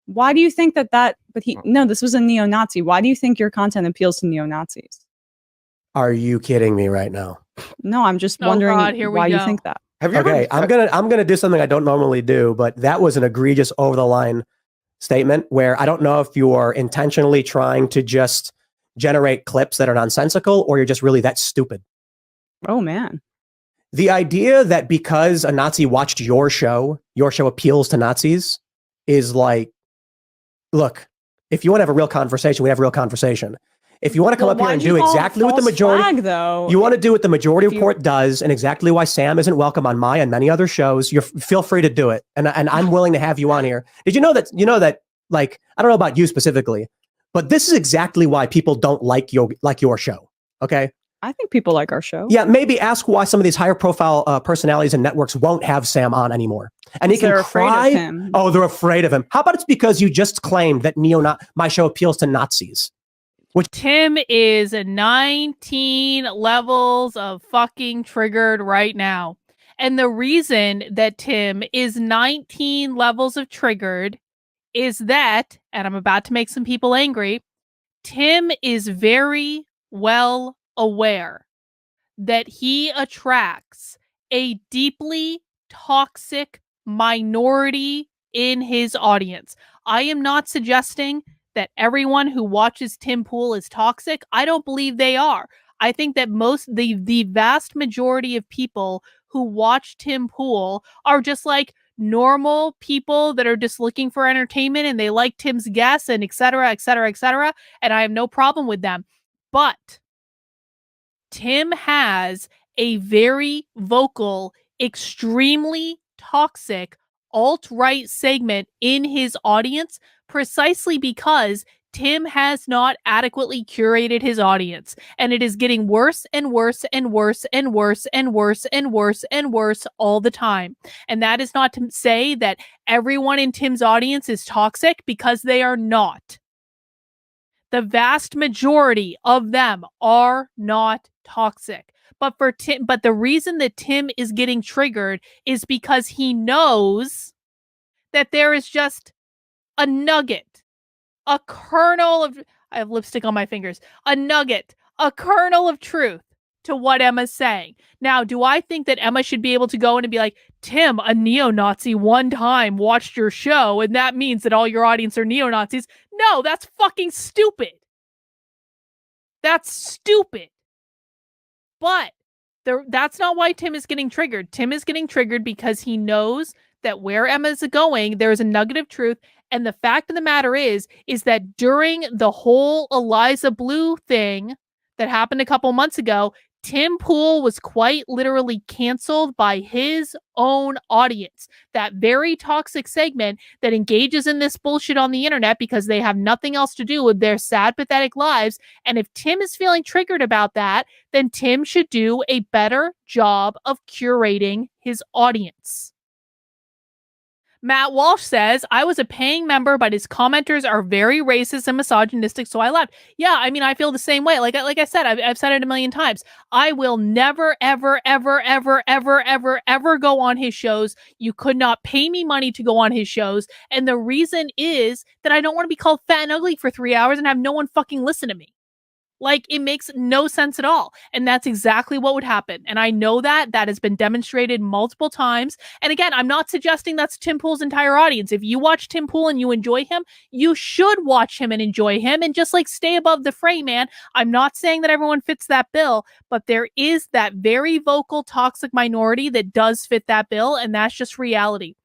Why do you think that? But no, this was a neo-Nazi. Why do you think your content appeals to neo-Nazis? Are you kidding me right now? No, I'm just wondering why you think that. Okay, I'm gonna do something I don't normally do, but that was an egregious, over the line statement where I don't know if you are intentionally trying to just generate clips that are nonsensical or you're just really that stupid. Oh man. The idea that because a Nazi watched your show appeals to Nazis is like, look, if you want to have a real conversation, we have a real conversation. If you want to come up here and do exactly what the majority, you want to do what the majority report does, and exactly why Sam isn't welcome on my and many other shows, feel free to do it, and I'm willing to have you on here. Did you know that? Like, I don't know about you specifically, but this is exactly why people don't like your show. Okay. I think people like our show. Yeah, maybe ask why some of these higher profile personalities and networks won't have Sam on anymore. And he can cry. Afraid of him. Oh, they're afraid of him. How about it's because you just claimed that my show appeals to Nazis? Which Tim is 19 levels of fucking triggered right now. And the reason that Tim is 19 levels of triggered is that, and I'm about to make some people angry, Tim is very well aware that he attracts a deeply toxic minority in his audience. I am not suggesting that everyone who watches Tim Pool is toxic. I don't believe they are. I think that the vast majority of people who watch Tim Pool are just like normal people that are just looking for entertainment and they like Tim's guests and et cetera, et cetera, et cetera. And I have no problem with them. But Tim has a very vocal, extremely toxic alt-right segment in his audience precisely because Tim has not adequately curated his audience, and it is getting worse and worse and worse and worse and worse and worse and worse all the time. And that is not to say that everyone in Tim's audience is toxic, because they are not. The vast majority of them are not toxic. But for Tim, but the reason that Tim is getting triggered is because he knows that there is just a nugget, a kernel of, I have lipstick on my fingers, a nugget, a kernel of truth to what Emma's saying. Now, do I think that Emma should be able to go in and be like, Tim, a neo-Nazi one time watched your show, and that means that all your audience are neo-Nazis? No, that's fucking stupid. That's stupid. But that's not why Tim is getting triggered. Tim is getting triggered because he knows that where Emma's going, there is a nugget of truth. And the fact of the matter is that during the whole Eliza Blue thing that happened a couple months ago, Tim Pool was quite literally canceled by his own audience. That very toxic segment that engages in this bullshit on the internet because they have nothing else to do with their sad, pathetic lives. And if Tim is feeling triggered about that, then Tim should do a better job of curating his audience. Matt Walsh says, I was a paying member, but his commenters are very racist and misogynistic, so I left. Yeah, I mean, I feel the same way. Like I said, I've said it a million times. I will never, ever, ever, ever, ever, ever, ever go on his shows. You could not pay me money to go on his shows. And the reason is that I don't want to be called fat and ugly for 3 hours and have no one fucking listen to me. Like, it makes no sense at all. And that's exactly what would happen. And I know that has been demonstrated multiple times. And again, I'm not suggesting that's Tim Pool's entire audience. If you watch Tim Pool and you enjoy him, you should watch him and enjoy him and just like stay above the fray, man. I'm not saying that everyone fits that bill, but there is that very vocal toxic minority that does fit that bill. And that's just reality.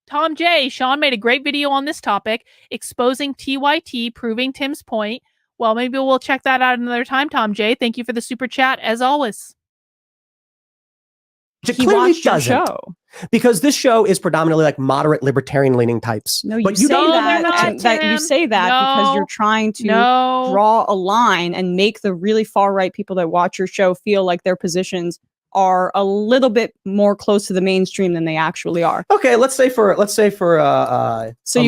Tom J. Sean made a great video on this topic, exposing TYT, proving Tim's point. Well, maybe we'll check that out another time, Tom J. Thank you for the super chat, as always. It clearly doesn't. Because this show is predominantly like moderate libertarian-leaning types. No, you say that because you're trying to draw a line and make the really far-right people that watch your show feel like their positions are a little bit more close to the mainstream than they actually are. Okay, let's say for so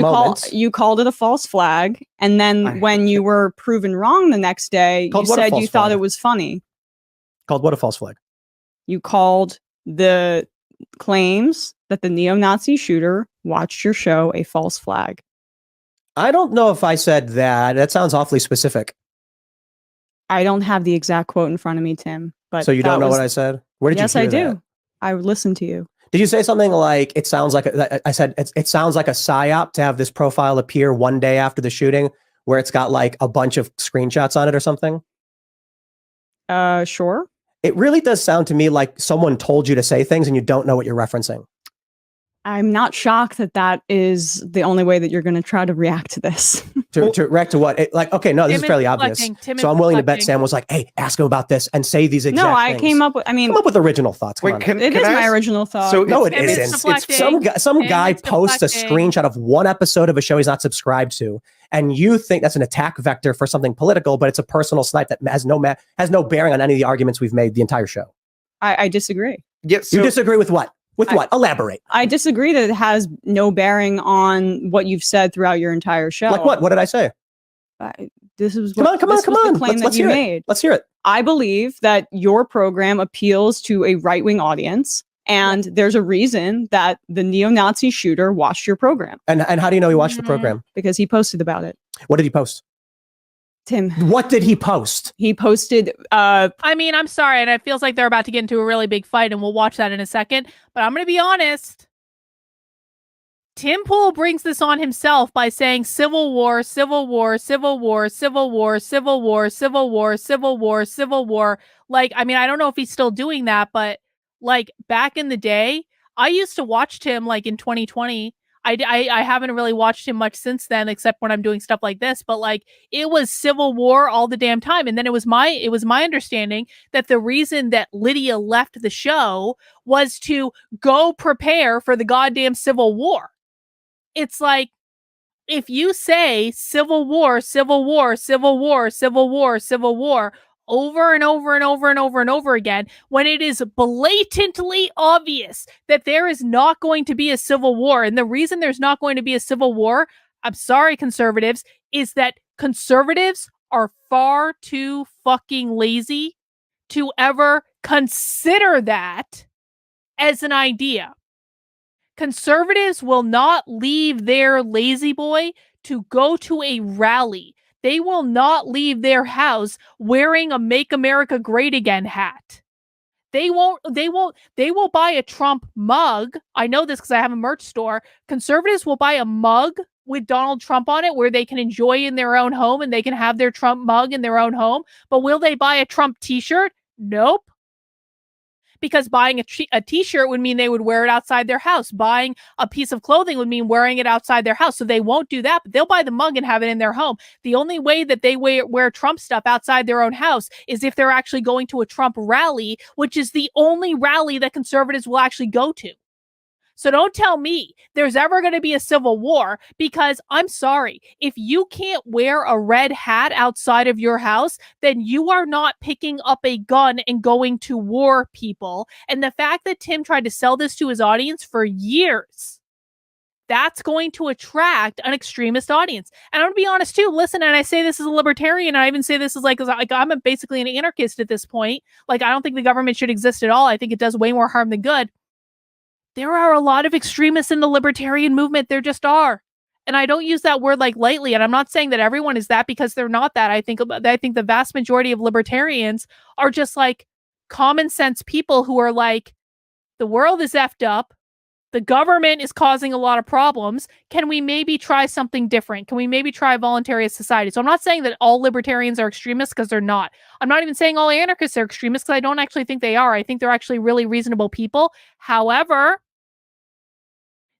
you called it a false flag, and then when you were proven wrong the next day, you said you thought it was funny. Called what a false flag? You called the claims that the neo-Nazi shooter watched your show a false flag. I don't know if I said that. That sounds awfully specific. I don't have the exact quote in front of me, Tim. But so you don't know what I said? Where did yes, you hear I do. that? I listened to you. Did you say something like, it sounds like, I said, it sounds like a psyop to have this profile appear one day after the shooting where it's got like a bunch of screenshots on it or something? Sure. It really does sound to me like someone told you to say things and you don't know what you're referencing. I'm not shocked that that is the only way that you're going to try to react to this. to react to what? Okay, no, this is fairly obvious. So I'm willing to bet Sam was like, hey, ask him about this and say these exact things. No, I came up with, come up with original thoughts. It is my original thought. So no, it isn't. It's some guy posts a screenshot of one episode of a show he's not subscribed to, and you think that's an attack vector for something political, but it's a personal snipe that has no bearing on any of the arguments we've made the entire show. I disagree. Yes. You disagree with what? With what? Elaborate. I disagree that it has no bearing on what you've said throughout your entire show. Like what? What did I say? This is come on. The claim that you made. Let's hear it. I believe that your program appeals to a right-wing audience, and there's a reason that the neo-Nazi shooter watched your program. And how do you know he watched the program? Because he posted about it. What did he post? Tim. What did he post? He posted I mean, I'm sorry, and it feels like they're about to get into a really big fight, and we'll watch that in a second. But I'm gonna be honest. Tim Pool brings this on himself by saying civil war, civil war, civil war, civil war, civil war, civil war, civil war, civil war. Like, I mean, I don't know if he's still doing that, but like back in the day, I used to watch Tim like in 2020. I haven't really watched him much since then, except when I'm doing stuff like this. But like, it was civil war all the damn time. And then it was my understanding that the reason that Lydia left the show was to go prepare for the goddamn civil war. It's like, if you say civil war, civil war, civil war, civil war, civil war over and over and over and over and over again, when it is blatantly obvious that there is not going to be a civil war. And the reason there's not going to be a civil war, I'm sorry, conservatives, is that conservatives are far too fucking lazy to ever consider that as an idea. Conservatives will not leave their lazy boy to go to a rally. They will not leave their house wearing a Make America Great Again hat. They will buy a Trump mug. I know this because I have a merch store. Conservatives will buy a mug with Donald Trump on it where they can enjoy in their own home and they can have their Trump mug in their own home. But will they buy a Trump t-shirt? Nope. Because buying a t-shirt would mean they would wear it outside their house. Buying a piece of clothing would mean wearing it outside their house. So they won't do that, but they'll buy the mug and have it in their home. The only way that they wear Trump stuff outside their own house is if they're actually going to a Trump rally, which is the only rally that conservatives will actually go to. So don't tell me there's ever going to be a civil war, because I'm sorry, if you can't wear a red hat outside of your house, then you are not picking up a gun and going to war, people. And the fact that Tim tried to sell this to his audience for years, that's going to attract an extremist audience. And I'm going to be honest too, listen, and I say this as a libertarian, and I even say this as like I'm basically an anarchist at this point. Like, I don't think the government should exist at all. I think it does way more harm than good. There are a lot of extremists in the libertarian movement. There just are. And I don't use that word like lightly. And I'm not saying that everyone is that, because they're not that. I think the vast majority of libertarians are just like common sense people who are like, the world is effed up. The government is causing a lot of problems. Can we maybe try something different? Can we maybe try voluntary society? So I'm not saying that all libertarians are extremists, because they're not. I'm not even saying all anarchists are extremists, because I don't actually think they are. I think they're actually really reasonable people. However,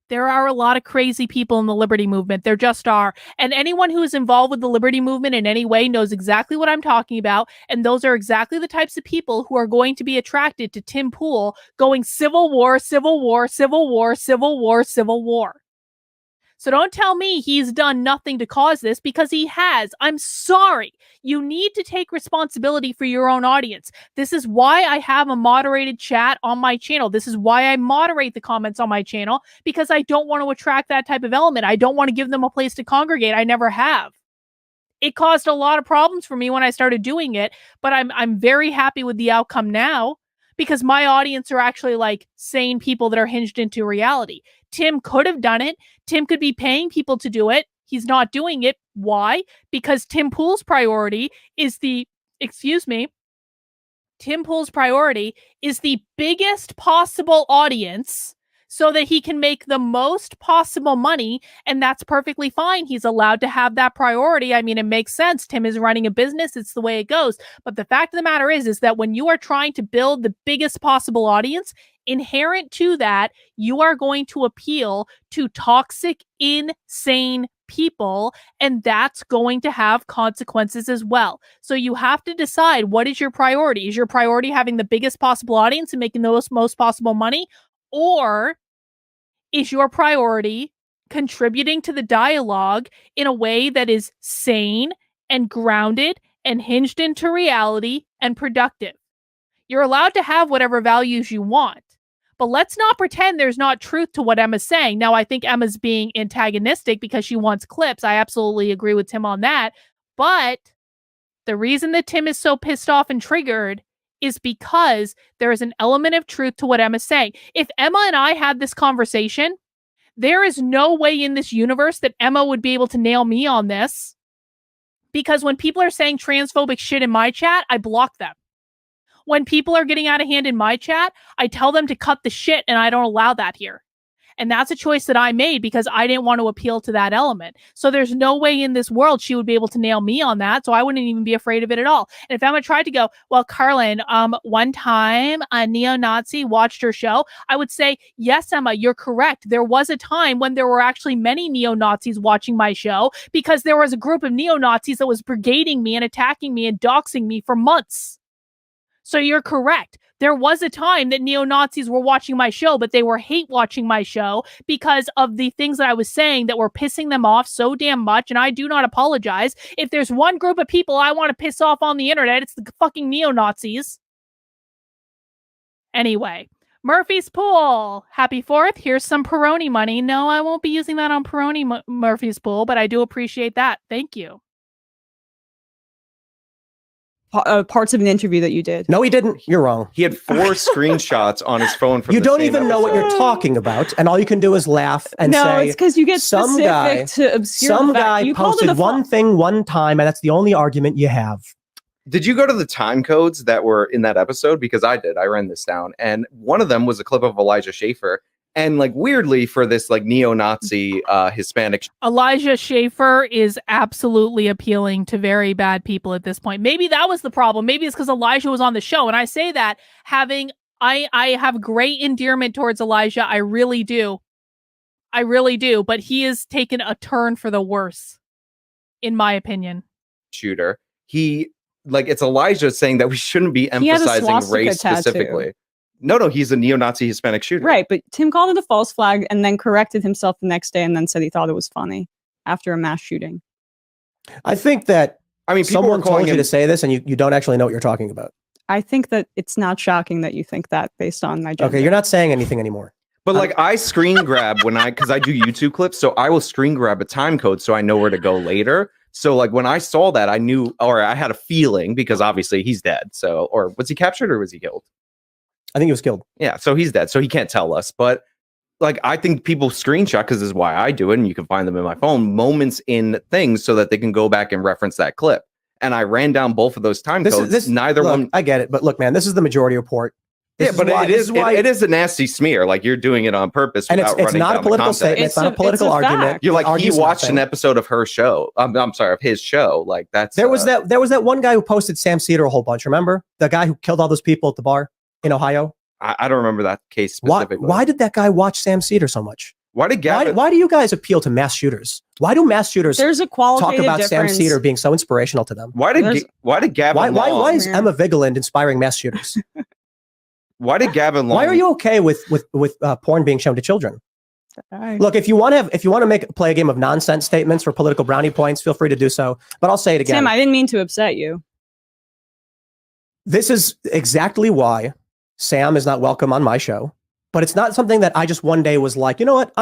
there are a lot of crazy people in the liberty movement. There just are. And anyone who is involved with the liberty movement in any way knows exactly what I'm talking about. And those are exactly the types of people who are going to be attracted to Tim Pool going civil war, civil war, civil war, civil war, civil war. So don't tell me he's done nothing to cause this, because he has. I'm sorry. You need to take responsibility for your own audience. This is why I have a moderated chat on my channel. This is why I moderate the comments on my channel, because I don't want to attract that type of element. I don't want to give them a place to congregate. I never have. It caused a lot of problems for me when I started doing it, but I'm very happy with the outcome now, because my audience are actually like sane people that are hinged into reality. Tim could have done it. Tim could be paying people to do it. He's not doing it. Why? Because Tim Pool's priority is the biggest possible audience so that he can make the most possible money, and that's perfectly fine. He's allowed to have that priority. I mean, it makes sense. Tim is running a business. It's the way it goes. But the fact of the matter is that when you are trying to build the biggest possible audience, inherent to that, you are going to appeal to toxic, insane people, and that's going to have consequences as well. So you have to decide, what is your priority? Is your priority having the biggest possible audience and making the most possible money? Or is your priority contributing to the dialogue in a way that is sane and grounded and hinged into reality and productive? You're allowed to have whatever values you want, but let's not pretend there's not truth to what Emma's saying. Now, I think Emma's being antagonistic because she wants clips. I absolutely agree with Tim on that. But the reason that Tim is so pissed off and triggered is because there is an element of truth to what Emma's saying. If Emma and I had this conversation, there is no way in this universe that Emma would be able to nail me on this, because when people are saying transphobic shit in my chat, I block them. When people are getting out of hand in my chat, I tell them to cut the shit, and I don't allow that here. And that's a choice that I made because I didn't want to appeal to that element. So there's no way in this world she would be able to nail me on that. So I wouldn't even be afraid of it at all. And if Emma tried to go, well, Carlin, one time a neo-Nazi watched her show, I would say, yes, Emma, you're correct. There was a time when there were actually many neo-Nazis watching my show because there was a group of neo-Nazis that was brigading me and attacking me and doxing me for months. So you're correct. There was a time that neo-Nazis were watching my show, but they were hate watching my show because of the things that I was saying that were pissing them off so damn much, and I do not apologize. If there's one group of people I want to piss off on the internet, it's the fucking neo-Nazis. Anyway, Murphy's Pool. Happy 4th. Here's some Peroni money. No, I won't be using that on Peroni Murphy's Pool, but I do appreciate that. Thank you. Parts of an interview that you did. No, he didn't. You're wrong. He had 4 screenshots on his phone from you the don't same even know what you're talking about, and all you can do is laugh and say, no, it's because you get some specific guy, to obscure some the fact. guy You posted one thing one time, and that's the only argument you have. Did you go to the time codes that were in that episode? Because I did. I ran this down, and one of them was a clip of Elijah Schaefer. And like weirdly for this like neo-Nazi Hispanic. Elijah Schaefer is absolutely appealing to very bad people at this point. Maybe that was the problem. Maybe it's because Elijah was on the show. And I say that I have great endearment towards Elijah. I really do. But he has taken a turn for the worse, in my opinion. Shooter. It's Elijah saying that we shouldn't be emphasizing race specifically. No, he's a neo-Nazi Hispanic shooter. Right, but Tim called it a false flag and then corrected himself the next day and then said he thought it was funny after a mass shooting. I think that someone told you him to say this and you don't actually know what you're talking about. I think that it's not shocking that you think that based on my gender. Okay, you're not saying anything anymore. But I screen grab because I do YouTube clips, so I will screen grab a time code so I know where to go later. So when I saw that, I knew, or I had a feeling, because obviously he's dead. So, or was he captured or was he killed? I think he was killed. Yeah, so he's dead, so he can't tell us. But I think people screenshot, because this is why I do it, and you can find them in my phone, moments in things so that they can go back and reference that clip. And I ran down both of those time codes. Neither one. I get it, but look, man, this is the majority report. It is a nasty smear. You're doing it on purpose, and it's not a political statement. It's not a political argument. You're he watched an episode of her show. I'm sorry, of his show. That's there was that one guy who posted Sam Cedar a whole bunch. Remember the guy who killed all those people at the bar in Ohio? I don't remember that case specifically. Why did that guy watch Sam Cedar so much? Why do you guys appeal to mass shooters? Why do mass shooters There's a talk about difference. Sam Cedar being so inspirational to them? Why did Gavin Long? Why is Emma Vigeland inspiring mass shooters? Why did Gavin Long? Why are you okay with porn being shown to children? Look, if you want to play a game of nonsense statements for political brownie points, feel free to do so. But I'll say it again. Tim, I didn't mean to upset you. This is exactly why Sam is not welcome on my show. But it's not something that I just one day was like, you know what?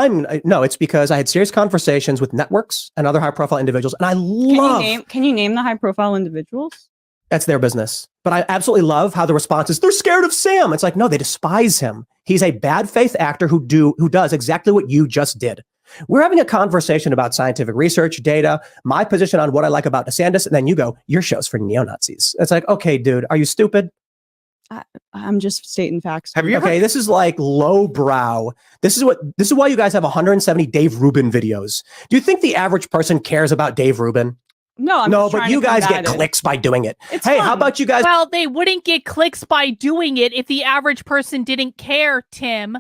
No, it's because I had serious conversations with networks and other high-profile individuals, and I love. Can you name the high-profile individuals? That's their business. But I absolutely love how the response is, they're scared of Sam. It's like, no, they despise him. He's a bad faith actor who does exactly what you just did. We're having a conversation about scientific research, data, my position on what I like about DeSantis, and then you go, your show's for neo-Nazis. It's like, okay, dude, are you stupid? I'm just stating facts. Have you Okay, this is like lowbrow. This is why you guys have 170 Dave Rubin videos. Do you think the average person cares about Dave Rubin? No, but you guys get clicks by doing it. It's hey, fun. How about you guys? Well, they wouldn't get clicks by doing it if the average person didn't care, Tim.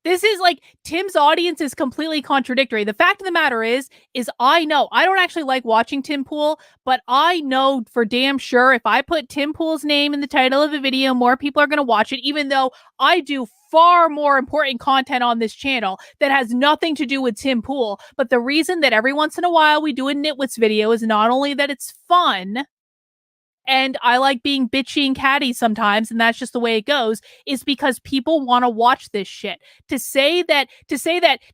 This is like, Tim's audience is completely contradictory. The fact of the matter is I know, I don't actually like watching Tim Pool, but I know for damn sure if I put Tim Pool's name in the title of a video, more people are going to watch it, even though I do far more important content on this channel that has nothing to do with Tim Pool. But the reason that every once in a while we do a Nitwits video is not only that it's fun, and I like being bitchy and catty sometimes, and that's just the way it goes, is because people want to watch this shit. To say that,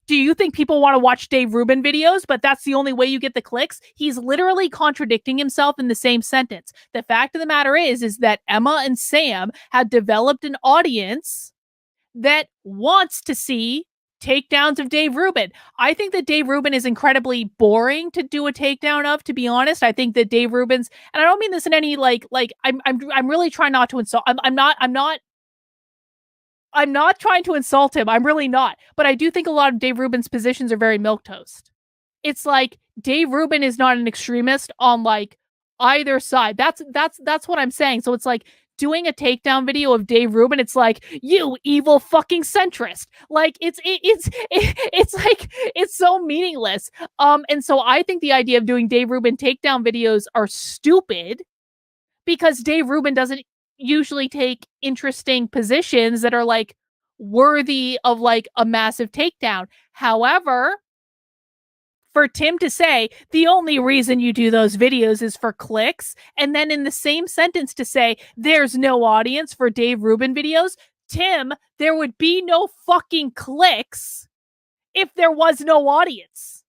do you think people want to watch Dave Rubin videos, but that's the only way you get the clicks? He's literally contradicting himself in the same sentence. The fact of the matter is that Emma and Sam have developed an audience that wants to see takedowns of Dave Rubin. I think that Dave Rubin is incredibly boring to do a takedown of, to be honest. I think that Dave Rubin's, and I don't mean this in any I'm really trying not to insult. I'm not trying to insult him. I'm really not. But I do think a lot of Dave Rubin's positions are very milquetoast. It's like Dave Rubin is not an extremist on like either side. That's what I'm saying. So it's like, doing a takedown video of Dave Rubin, it's like, you evil fucking centrist. Like it's like, it's so meaningless. And so I think the idea of doing Dave Rubin takedown videos are stupid because Dave Rubin doesn't usually take interesting positions that are like worthy of like a massive takedown. However, for Tim to say the only reason you do those videos is for clicks, and then in the same sentence to say there's no audience for Dave Rubin videos, Tim, there would be no fucking clicks if there was no audience.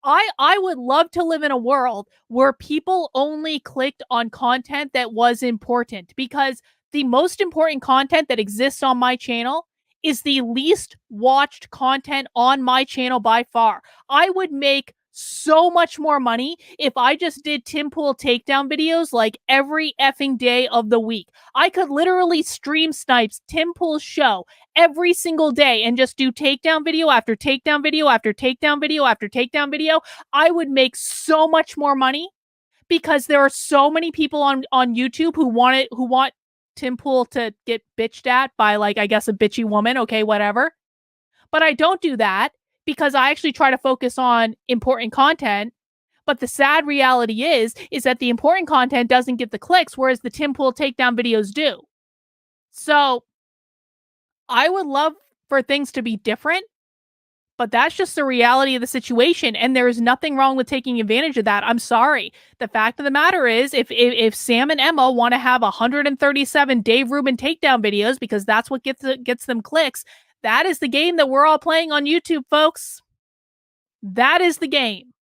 I would love to live in a world where people only clicked on content that was important, because the most important content that exists on my channel is the least watched content on my channel by far. I would make so much more money if I just did Tim Pool takedown videos like every effing day of the week. I could literally stream snipes Tim Pool's show every single day and just do takedown video after takedown video after takedown video after takedown video. I would make so much more money because there are so many people on YouTube who want Tim Pool to get bitched at by, like, I guess a bitchy woman. Okay, whatever. But I don't do that because I actually try to focus on important content. But the sad reality is that the important content doesn't get the clicks, whereas the Tim Pool takedown videos do. So I would love for things to be different, but that's just the reality of the situation, and there is nothing wrong with taking advantage of that. I'm sorry. The fact of the matter is, if Sam and Emma want to have 137 Dave Rubin takedown videos because that's what gets them clicks, that is the game that we're all playing on YouTube, folks. That is the game.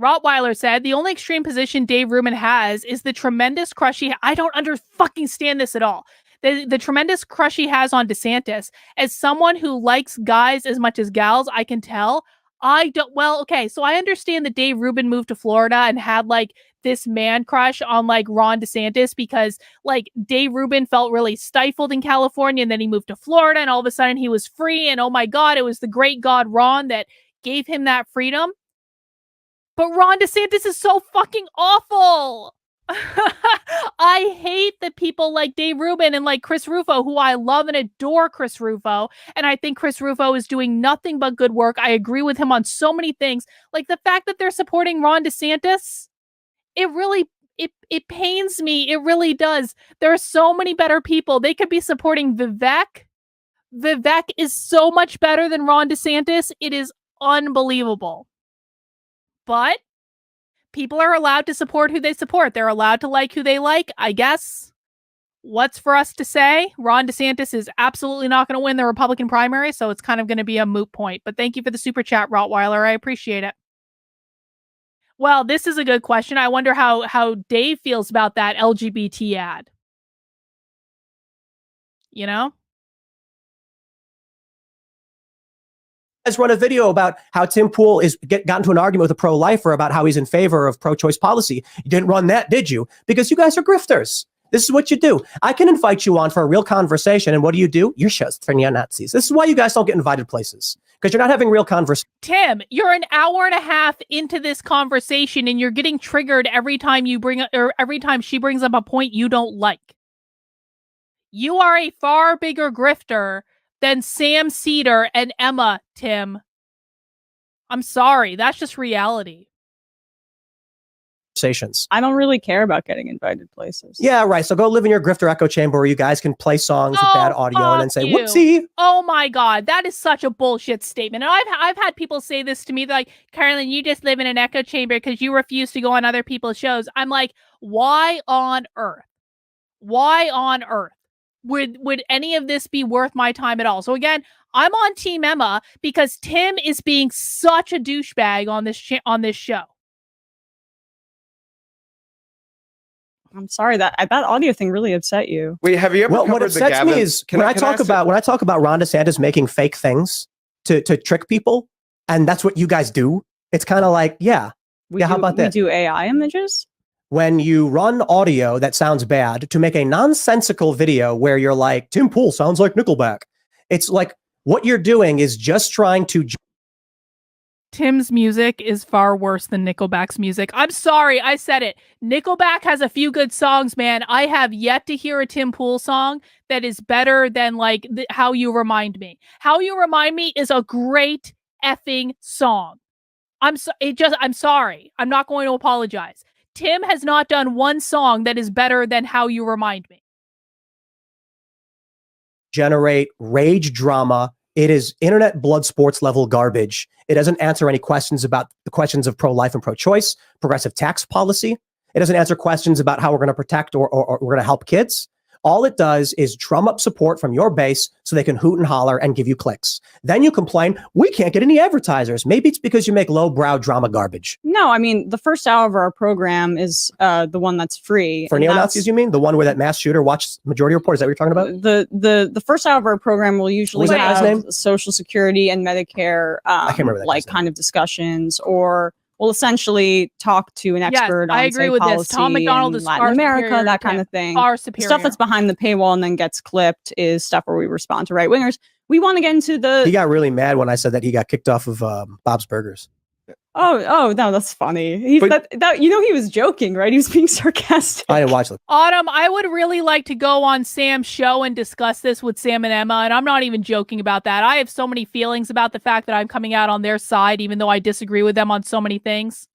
Rottweiler said, the only extreme position Dave Rubin has is the tremendous crush I don't fucking stand this at all. The tremendous crush he has on DeSantis. As someone who likes guys as much as gals, I can tell. Okay, so I understand that Dave Rubin moved to Florida and had like this man crush on like Ron DeSantis because like Dave Rubin felt really stifled in California, and then he moved to Florida and all of a sudden he was free, and oh my God, it was the great God Ron that gave him that freedom. But Ron DeSantis is so fucking awful. I hate that people like Dave Rubin and like Chris Rufo, who I love and adore Chris Rufo, and I think Chris Rufo is doing nothing but good work. I agree with him on so many things. Like the fact that they're supporting Ron DeSantis, it pains me. It really does. There are so many better people. They could be supporting Vivek. Vivek is so much better than Ron DeSantis. It is unbelievable. But people are allowed to support who they support. They're allowed to like who they like, I guess. What's for us to say? Ron DeSantis is absolutely not going to win the Republican primary, so it's kind of going to be a moot point. But thank you for the super chat, Rottweiler. I appreciate it. Well, this is a good question. I wonder how Dave feels about that LGBT ad. You know? guys run a video about how Tim Pool got into an argument with a pro-lifer about how he's in favor of pro-choice policy. You didn't run that, did you? Because you guys are grifters. This is what you do. I can invite you on for a real conversation, and what do? Your show's for neo-Nazis. This is why you guys don't get invited places, because you're not having real conversation. Tim, you're an hour and a half into this conversation, and you're getting triggered every time every time she brings up a point you don't like. You are a far bigger grifter than Sam Cedar and Emma, Tim. I'm sorry. That's just reality. I don't really care about getting invited places. Yeah, right. So go live in your grifter echo chamber where you guys can play songs with bad audio and then say, whoopsie. Oh my God. That is such a bullshit statement. And I've had people say this to me. They're like, Carolyn, you just live in an echo chamber because you refuse to go on other people's shows. I'm like, why on earth? Why on earth would any of this be worth my time at all? So again, I'm on Team Emma because Tim is being such a douchebag on this show. I'm sorry that audio thing really upset you. Wait, have you ever covered what upsets the Gavin? Me is when I talk about Ron DeSantis making fake things to trick people, and that's what you guys do. It's kind of like, how about that? We do AI images. When you run audio that sounds bad to make a nonsensical video where you're like, Tim Pool sounds like Nickelback. It's like what you're doing is just trying to. Tim's music is far worse than Nickelback's music. I'm sorry, I said it. Nickelback has a few good songs, man. I have yet to hear a Tim Pool song that is better than like How You Remind Me. How You Remind Me is a great effing song. I'm sorry. I'm not going to apologize. Tim has not done one song that is better than How You Remind Me. Generate rage drama. It is internet blood sports level garbage. It doesn't answer any questions about the questions of pro-life and pro-choice, progressive tax policy. It doesn't answer questions about how we're going to protect or we're going to help kids. All it does is drum up support from your base so they can hoot and holler and give you clicks. Then you complain, we can't get any advertisers. Maybe it's because you make lowbrow drama garbage. No, I mean, the first hour of our program is the one that's free. For neo-Nazis, you mean? The one where that mass shooter watched Majority Report? Is that what you're talking about? The first hour of our program will usually have Social Security and Medicare I can't remember that like kind of discussions, or we'll essentially talk to an expert on I agree with this. Tom McDonald is Latin America, that kind of thing. Far superior. Stuff that's behind the paywall and then gets clipped is stuff where we respond to right wingers. We want to get into the. He got really mad when I said that he got kicked off of Bob's Burgers. Oh no, that's funny. He was joking, right? He was being sarcastic. I didn't watch it. Autumn, I would really like to go on Sam's show and discuss this with Sam and Emma, and I'm not even joking about that. I have so many feelings about the fact that I'm coming out on their side, even though I disagree with them on so many things.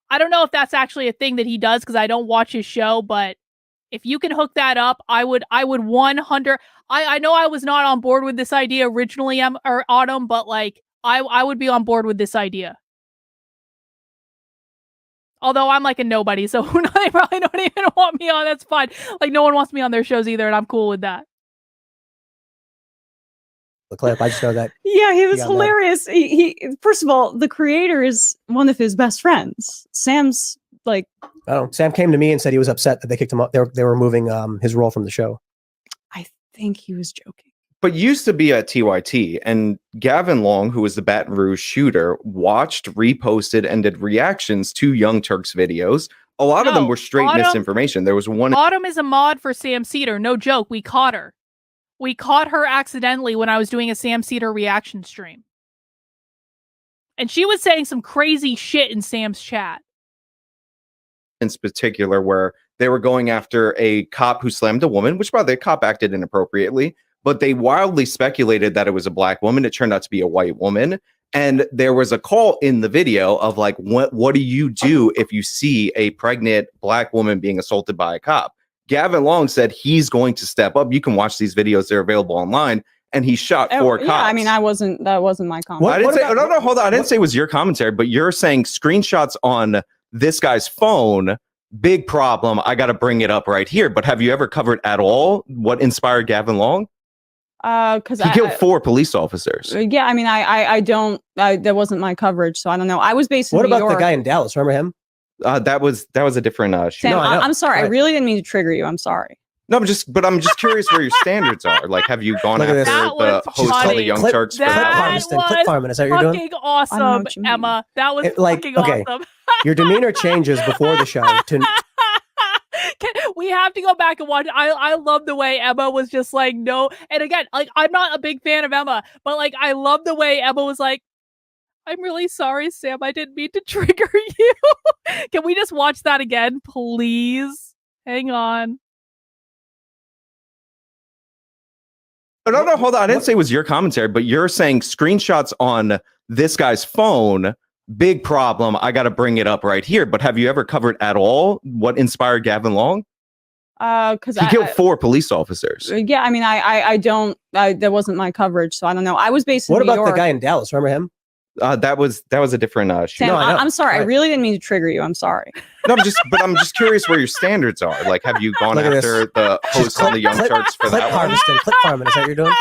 I don't know if that's actually a thing that he does because I don't watch his show, but if you can hook that up, I would 100. I know I was not on board with this idea originally, Autumn, but like I would be on board with this idea. Although I'm like a nobody, so they probably don't even want me on. That's fine. Like no one wants me on their shows either, and I'm cool with that. The clip, I just know that. Yeah, he was hilarious. He first of all, the creator is one of his best friends. Sam's like, Sam came to me and said he was upset that they kicked him up. They were removing his role from the show. I think he was joking. But used to be at TYT, and Gavin Long, who was the Baton Rouge shooter, watched, reposted, and did reactions to Young Turk's videos. A lot of them were straight misinformation. There was one. Autumn is a mod for Sam Cedar. No joke. We caught her. We caught her accidentally when I was doing a Sam Cedar reaction stream. And she was saying some crazy shit in Sam's chat. In particular, where they were going after a cop who slammed a woman, which, by the way, the cop acted inappropriately. But they wildly speculated that it was a black woman. It turned out to be a white woman. And there was a call in the video of like, what do you do if you see a pregnant black woman being assaulted by a cop? Gavin Long said he's going to step up. You can watch these videos. They're available online. And he shot 4 cops. Yeah, I mean, that wasn't my comment. I didn't say, no, hold on. I didn't say it was your commentary, but you're saying screenshots on this guy's phone, big problem. I got to bring it up right here. But have you ever covered at all what inspired Gavin Long? Because he killed 4 police officers. Yeah, I mean, I don't. That wasn't my coverage, so I don't know. I was based in New York. What about the guy in Dallas? Remember him? That was a different shooter. Sam, I'm sorry. I really didn't mean to trigger you. I'm sorry. No, I'm just curious where your standards are. Like, have you gone Look at after this. the host of the Young Turks? Clip harvesting. Clip farming. Is that what you're doing? Fucking awesome, Emma. That was fucking awesome. Your demeanor changes before the show. We have to go back and watch. I love the way Emma was just like, no. And again, like, I'm not a big fan of Emma, but like, I love the way Emma was like, I'm really sorry, Sam. I didn't mean to trigger you. Can we just watch that again, please? Hang on. No, hold on. I didn't say it was your commentary, but you're saying screenshots on this guy's phone, big problem. I got to bring it up right here. But have you ever covered at all what inspired Gavin Long? Because he killed 4 police officers. Yeah, I mean, I don't. That wasn't my coverage, so I don't know. I was based in What New about York. the guy in Dallas? Remember him? That was a different shooter. Sam, no, I'm sorry. I really didn't mean to trigger you. I'm sorry. No, I'm just curious where your standards are. Like, have you gone after the host of the Young Turks for that harvesting, clip farming? Is that what you're doing?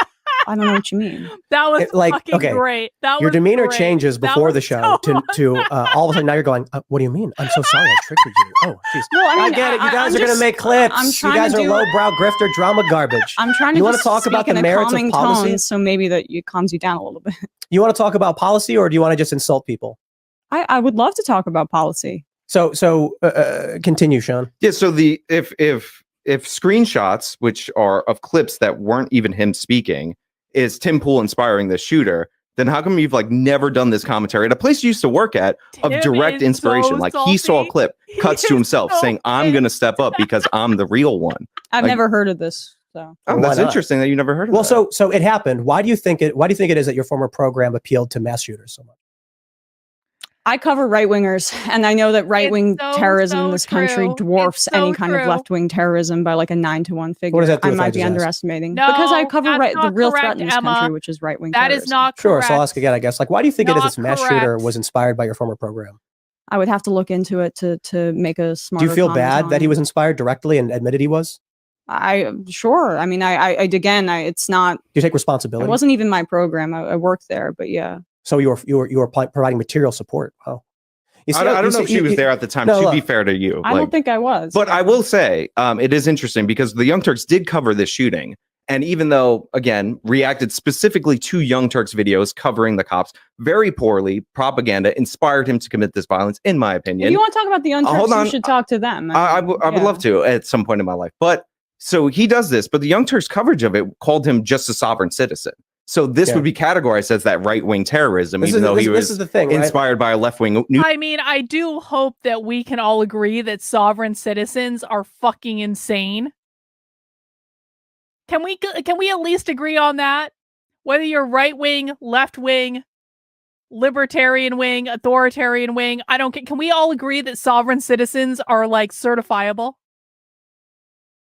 I don't know what you mean. That was fucking great. That your was demeanor great. changes before the show to all of a sudden now you're going, what do you mean? I'm so sorry I triggered you. Oh, jeez. Well, I mean, get it. You guys are going to make clips. You guys are lowbrow grifter drama garbage. I'm trying to. You want to talk about the merits of policy? Tone, so maybe that it calms you down a little bit. You want to talk about policy, or do you want to just insult people? I would love to talk about policy. So continue, Sean. Yeah. So if screenshots, which are of clips that weren't even him speaking, is Tim Pool inspiring the shooter, then how come you've like never done this commentary at a place you used to work at of direct inspiration? So like salty. he saw a clip, cuts to himself saying, I'm going to step up because I'm the real one. I've never heard of this. So that's interesting that you never heard of that. Well, so it happened. Why do you think it is that your former program appealed to mass shooters so much? I cover right-wingers, and I know that right-wing terrorism in this country dwarfs any kind of left-wing terrorism by like a 9-to-1 figure. What does that do? I might be underestimating. No, because I cover the real correct, threat in this country, which is right-wing terrorism. terrorism. That is not sure. correct. So I'll ask again, I guess. Like, why do you think it is this mass correct. shooter was inspired by your former program? I would have to look into it to make a smarter. Do you feel bad that he was inspired directly and admitted he was? Sure. I mean, it's not. Do you take responsibility? It wasn't even my program. I worked there, but yeah. So you were providing material support. Oh. I don't know if she was there at the time. To be fair to you, I don't think I was. But I will say it is interesting because the Young Turks did cover this shooting. And even though, again, reacted specifically to Young Turks videos covering the cops very poorly, propaganda inspired him to commit this violence, in my opinion. If you want to talk about the Young Turks, you should talk to them. I would love to at some point in my life. But so he does this, but the Young Turks coverage of it called him just a sovereign citizen. So this would be categorized as that right-wing terrorism, even though he was inspired by a left-wing. I mean, I do hope that we can all agree that sovereign citizens are fucking insane. Can we at least agree on that? Whether you're right-wing, left-wing, libertarian wing, authoritarian wing, I don't care. Can we all agree that sovereign citizens are like certifiable?